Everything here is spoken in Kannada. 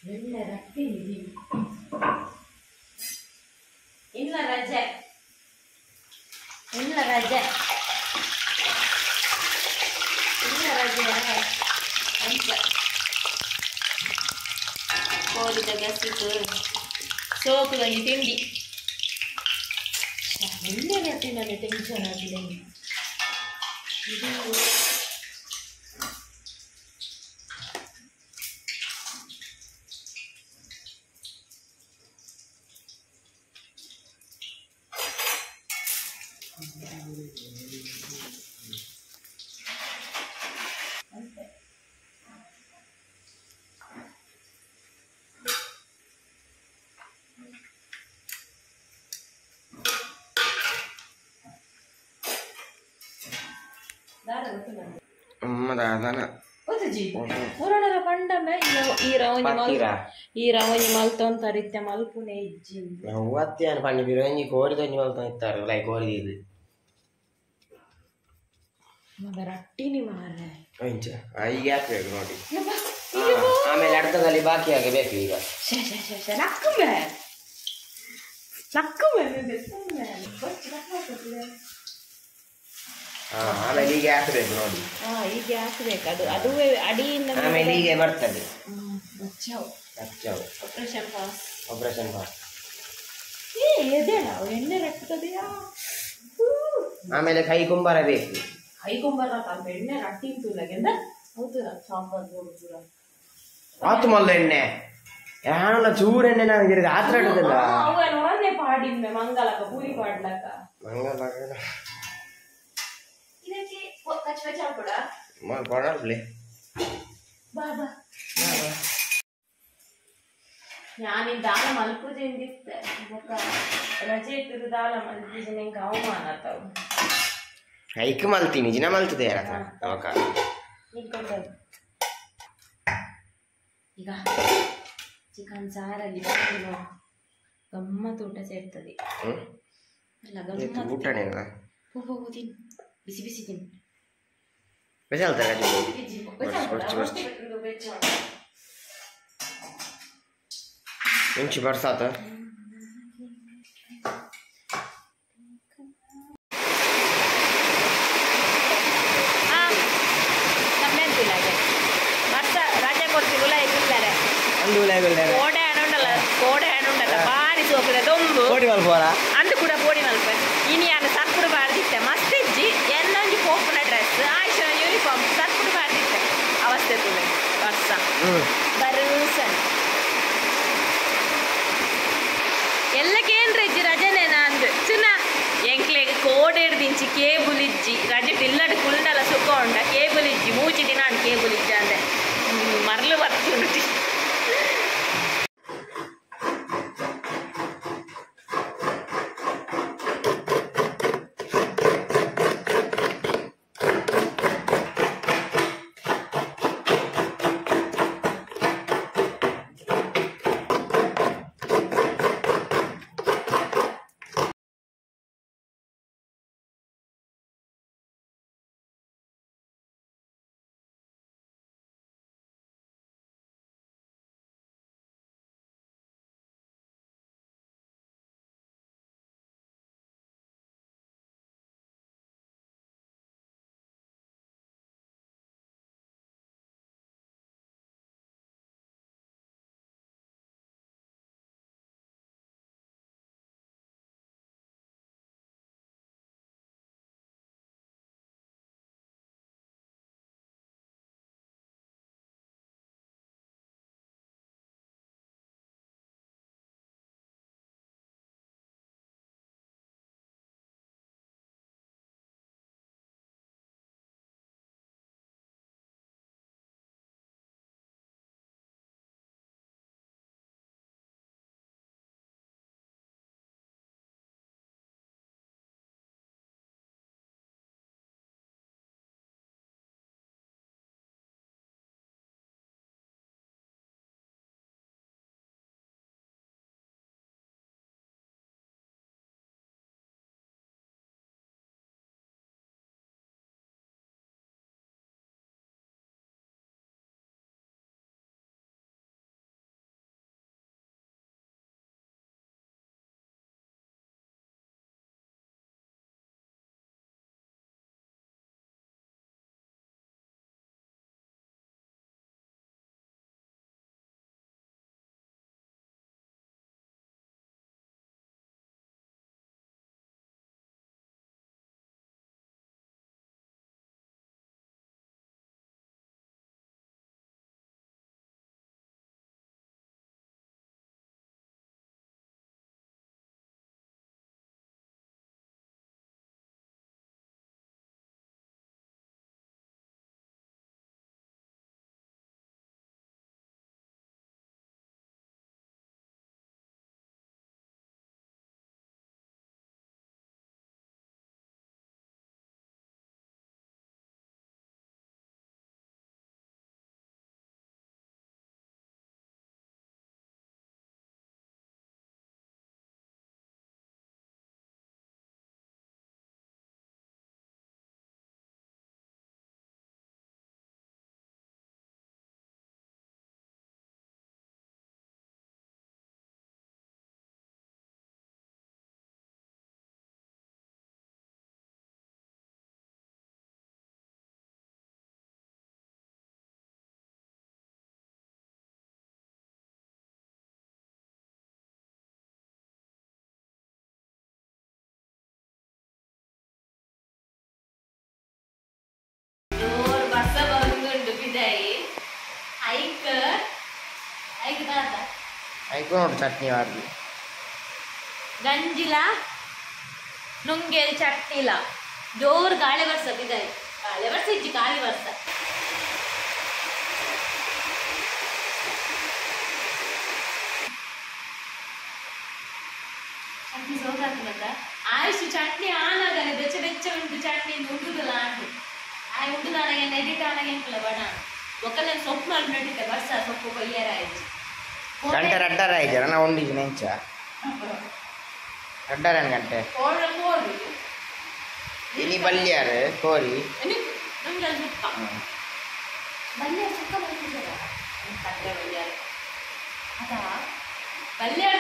ಎಲ್ಲ ರಟ್ಟಿ ಇಲ್ಲ ರಜೆ ಇಲ್ಲ ರಜೆ ಇಲ್ಲ ರಜೆ ಅಂತ ಕೋರಿದ ಗಸಿತು ಸೋಕುದಂಗೆ ತಿಂಡಿ ಎಲ್ಲ ಗಟ್ಟಿನಲ್ಲಿ ಟೆನ್ಷನ್ ಆಗಿದೆ ಇದು ಈ ರವಣಿ ಮಲ್ತೊಂತ ರೀತ್ಯ ಮಲ್ಪುನೆ ಇಜ್ಜಿ ಒತ್ತಿಯಾನ ಪಂಡಿ ಬಿರಂಜಿ ಕೋರಿದೊಂಜಿ ಮಲ್ತೊಂದು ಇತ್ತಾರೆ ಲೈ ಕೋರಿದಿದ್ದು ಮಗ ರಟ್ಟಿನಿ ಮಾರ್ರೆ ಇಂಚ ಈಗ ಹಾಕ್ಬೇಕು ನೋಡಿ ಆಮೇಲೆ ಅಡ್ಕದಲ್ಲಿ ಬಾಕಿ ಆಗಬೇಕು ಈಗ ನಕ್ಕುಮೆ ಆಮೇಲೆ ಹೀಗೆ ಹಾಕಬೇಕು ನೋಡಿ ಹೀಗೆ ಹಾಕ್ಬೇಕು ಅದು ಅದುವೇ ಅಡಿಯಿಂದ ಆಮೇಲೆ ಹೀಗೆ ಬರ್ತದೆ ಆಪರೇಷನ್ ಪಾಸ್ ಎಣ್ಣೆ ರಟ್ಟದೆಯಾ ಆಮೇಲೆ ಕೈ ಕುಂಬಾರ ಬೇಕು ಕೈ ಕುಂಬಾರ ಎಣ್ಣೆ ರಟ್ಟಿ ತುಲಗೆಂದ ಹೌದು ಸಾಂಬಾರ್ ಪೂರ ಆತು ಮಲ್ಲ ಎಣ್ಣೆ ಯಾನಲ್ಲ ಚೂರು ಎಣ್ಣೆ ನನಗೆ ಆತ್ರ ಇಡುದಿಲ್ಲ ಅವನು ಒಂದೇ ಪಾಡಿನ ಮಂಗಲಕ್ಕ ಪೂರಿ ಪಾಡ್ಲಕ್ಕ ಮಂಗಲ ಇದಕ್ಕೆ ಕಚ್ಚ ಕಚ್ಚ ಹಾಕೊಡ ಕೊಡಲ್ಪ್ಲೆ ಬಾಬಾ ഞാനിന്ന് ದಾಲ ಮಲ್ಪುದಿಂದಿತ್ತೆ ರಜೆ ಇಟ್ಟರು ದಾಲ ಮಲ್ಪಿಸಿ ನಿಂಗೆ ಅವಮಾನ ಆತಾವು ಐಕ್ ಮಲ್ತೀನಿ ಜಿನ ಮಲ್ತದೆ ಈಗ ಚಿಕನ್ ಸಾರಲ್ಲಿ ಗಮ್ಮತ್ತು ಊಟ ಸೇರ್ತದೆ ಅಲ್ಲ ಗಮ್ಮತ್ತು ಊಟನೇ ತಿನ್ ಬಿಸಿ ಬಿಸಿ ತಿನ್ ಇಂಚು ಬರ್ಸಾತ ರಜೆ ಕೊಡ್ತೀವಿ ಉಲಾಯಿ ಬಿಡ್ತಾರೆ ಕೋಡೆ ಹಣ್ಣು ಉಂಟಲ್ಲ ಭಾರಿ ಸೋಕುದೆ ದೊಂಬು ಅಂದು ಕೂಡ ಪೋಡಿ ಮಲ್ಪ ಇನಿ ನಾನು ಸತ್ಪುಡು ಬಾರ್ದಿತ್ತೆ ಮಸ್ತ್ ಇಜ್ಜಿ ಎಲ್ಲೊಂಜಿ ಪೋಪುನ ಡ್ರೆಸ್ ಆಯ್ಷ ಯೂನಿಫಾರ್ಮ್ ಸತ್ಪುಡು ಬಾರ್ದಿತ್ತೆ ಅವಸ್ಥೆ ತುಲೆ ವರ್ಷ ಬರೂಸನ್ ಎಲ್ಲಕ್ಕೇನ್ರಿ ಇಜ್ಜಿ ರಜೆನೇನಾ ಅಂದು ಚುನ ಎಂಕ್ಲೆಗೆ ಕೋಡೆ ಹಿಡ್ದಿಂಚಿ ಕೇಬುಲ್ ಇಜ್ಜಿ ರಜೆ ಇಲ್ಲಡ್ ಕುಲ್ಡಲ ಸುಖ ಉಂಡ ಕೇಬುಲ್ ಇಜ್ಜಿ ಮೂಚಿ ದಿನ ಕೇಬುಲ್ ಇಜ್ಜಿ ಅಂದೆ ಮರಳು ಬರ್ತೀನಿ ಐಕೋನ್ ಚಟ್ನಿ ಮಾಡ್ದು ಗಂಜಿಲ ನುಂಗೇರಿ ಚಟ್ನಿಲ ಜೋರು ಗಾಳಿ ಬರ್ಸದ್ ಇದಾಯಿ ಗಾಳಿ ಬರ್ಸ ಇಜ್ಜಿ ಗಾಳಿ ಬರ್ಸ ಚಟ್ನಿ ಸೋಗಾಗ್ತದ ಆಯುಷ್ ಚಟ್ನಿ ಆನಾಗಲ್ಲ ಬೆಚ್ಚ ಬೆಚ್ಚ ಉಂಟು ಚಟ್ನಿ ಉಂಟುದಲ್ಲ ಆಂಟು ಆ ಉಂಟು ನನಗೆ ನೆಡಿಟ್ ಆನಾಗೆ ಎಂಕಲ ಬಡ ಒಕ್ಕಲೆ ಸೊಪ್ಪು ಮಾಡಿ ನಡೀತೆ ಬರ್ಸ ಸೊಪ್ಪು ಕೊಯ್ಯರ ಆಯ್ತು ಗಂಟೆ ರಡ್ಡರ ಆಯ್ತು ನಾ ಉಂಡಿಜಿ ನೆಂಚ ರಡ್ಡರ ಗಂಟೆ ಕೋಳಿ ಇನಿ ಬಲ್ಯಾರು ಕೋರಿ ನಮ್ಗೆ ಸುಕ್ಕ ಬಲ್ಯ ಸುಕ್ಕ ಬಂದಿದ್ದಾರ ಬಲ್ಯಾರು ಅದಾ ಬಲ್ಯಾರು